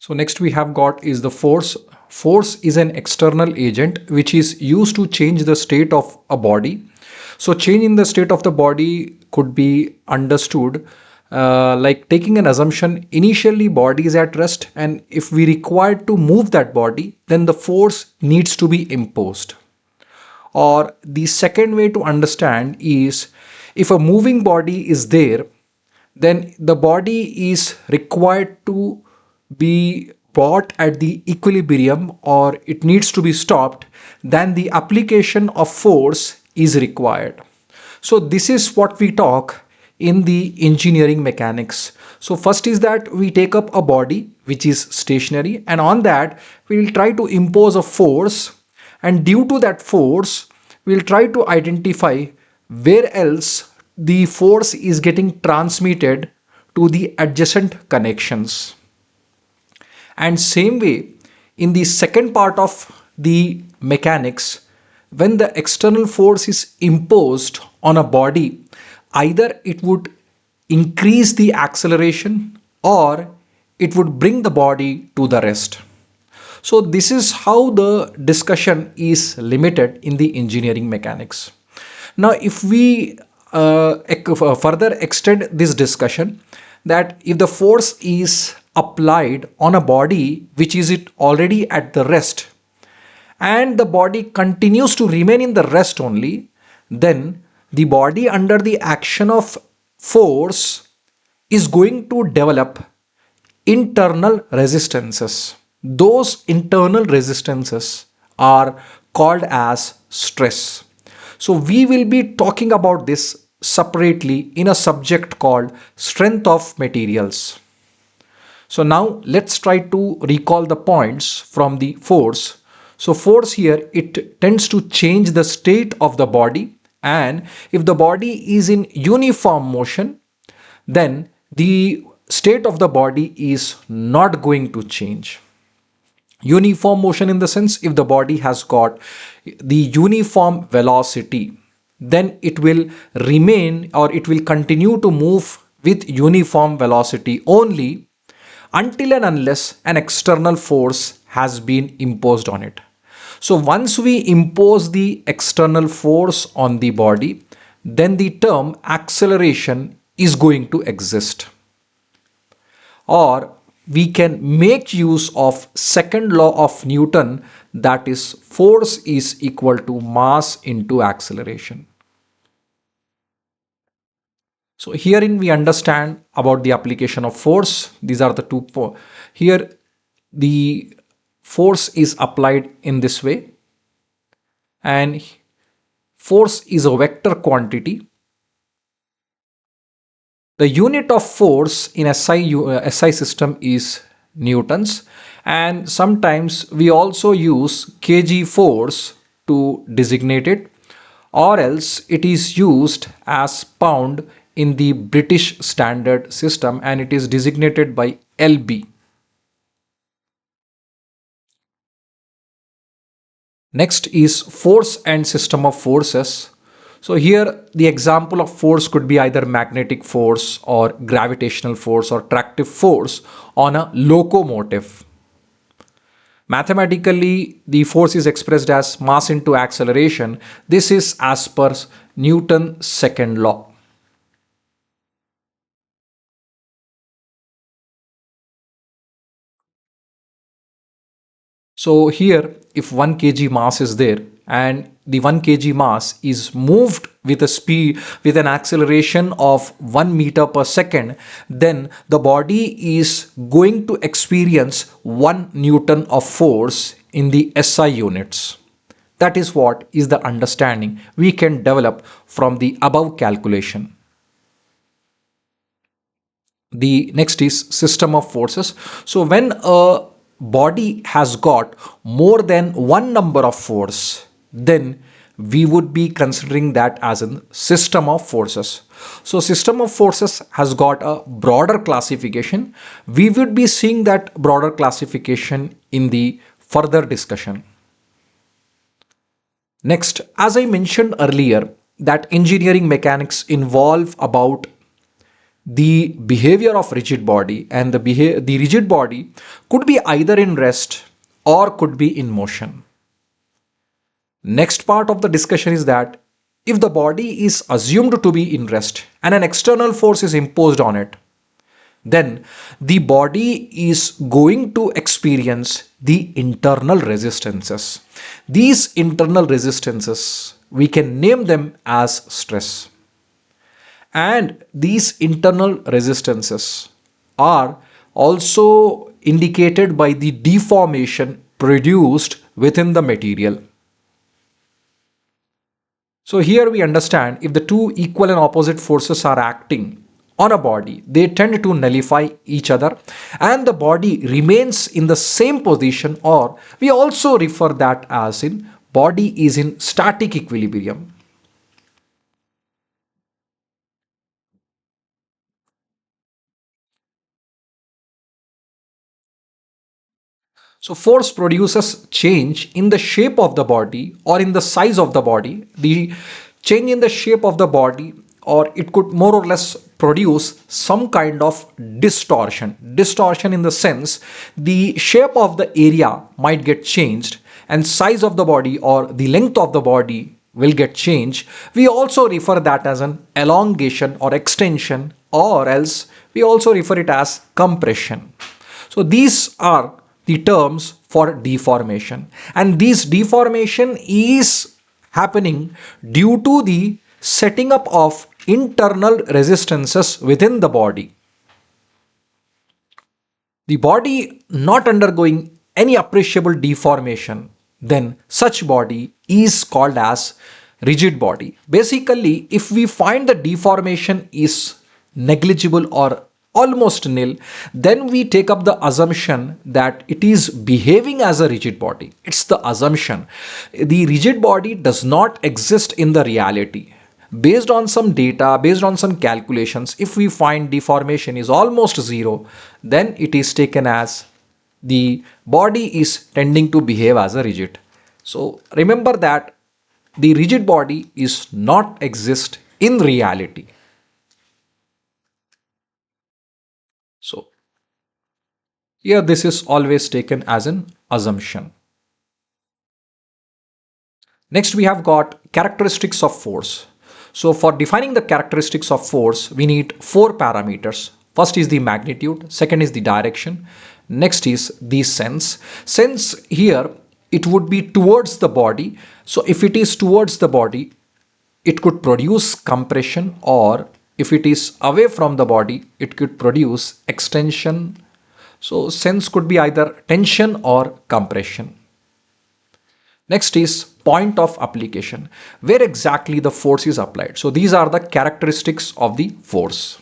So next we have got is the force. Force is an external agent which is used to change the state of a body. So change in the state of the body could be understood like taking an assumption initially body is at rest, and if we require to move that body, then the force needs to be imposed. Or the second way to understand is, if a moving body is there, then the body is required to be brought at the equilibrium, or it needs to be stopped, then the application of force is required. So this is what we talk in the engineering mechanics. So first is that we take up a body which is stationary, and on that we will try to impose a force, and due to that force we will try to identify where else the force is getting transmitted to the adjacent connections. And same way, in the second part of the mechanics, when the external force is imposed on a body, either it would increase the acceleration or it would bring the body to the rest. So this is how the discussion is limited in the engineering mechanics. Now if we further extend this discussion, that if the force is applied on a body which is it already at the rest, and the body continues to remain in the rest only, then the body under the action of force is going to develop internal resistances. Those internal resistances are called as stress. So we will be talking about this separately in a subject called strength of materials. So now let's try to recall the points from the force. So force here, it tends to change the state of the body, and if the body is in uniform motion, then the state of the body is not going to change. Uniform motion in the sense, if the body has got the uniform velocity, then it will remain, or it will continue to move with uniform velocity only until and unless an external force has been imposed on it. So once we impose the external force on the body, then the term acceleration is going to exist. Or we can make use of second law of Newton, that is force is equal to mass into acceleration. So herein we understand about the application of force. These are the two. Here the force is applied in this way, and force is a vector quantity. The unit of force in SI system is newtons, and sometimes we also use kg force to designate it, or else it is used as pound in the British standard system, and it is designated by lb. Next is force and system of forces. So here the example of force could be either magnetic force or gravitational force or tractive force on a locomotive. Mathematically, the force is expressed as mass into acceleration. This is as per Newton's second law. So here, if 1 kg mass is there, and the 1 kg mass is moved with a speed, with an acceleration of 1 meter per second, then the body is going to experience 1 Newton of force in the SI units. That is what is the understanding we can develop from the above calculation. The next is system of forces. So when a body has got more than one number of force, then we would be considering that as a system of forces. So system of forces has got a broader classification. We would be seeing that broader classification in the further discussion. Next, as I mentioned earlier, that engineering mechanics involve about the behavior of rigid body, and the rigid body could be either in rest or could be in motion. Next part of the discussion is that if the body is assumed to be in rest and an external force is imposed on it, then the body is going to experience the internal resistances. These internal resistances, we can name them as stress. And these internal resistances are also indicated by the deformation produced within the material. So here we understand if the two equal and opposite forces are acting on a body, they tend to nullify each other and the body remains in the same position, or we also refer that as in body is in static equilibrium. So force produces change in the shape of the body or in the size of the body. The change in the shape of the body, or it could more or less produce some kind of distortion. Distortion in the sense the shape of the area might get changed and size of the body or the length of the body will get changed. We also refer that as an elongation or extension, or else we also refer it as compression. So these are the terms for deformation, and this deformation is happening due to the setting up of internal resistances within the body. The body not undergoing any appreciable deformation, then such body is called as rigid body. Basically, if we find the deformation is negligible or almost nil, then we take up the assumption that it is behaving as a rigid body. It's the assumption. The rigid body does not exist in the reality. Based on some data, based on some calculations, if we find deformation is almost zero, then it is taken as the body is tending to behave as a rigid. So remember that the rigid body is not exist in reality. So here this is always taken as an assumption. Next we have got characteristics of force. So for defining the characteristics of force, we need four parameters. First is the magnitude, second is the direction, next is the sense. Sense here, it would be towards the body. So if it is towards the body, it could produce compression, or if it is away from the body, it could produce extension. So sense could be either tension or compression. Next is point of application, where exactly the force is applied. So these are the characteristics of the force.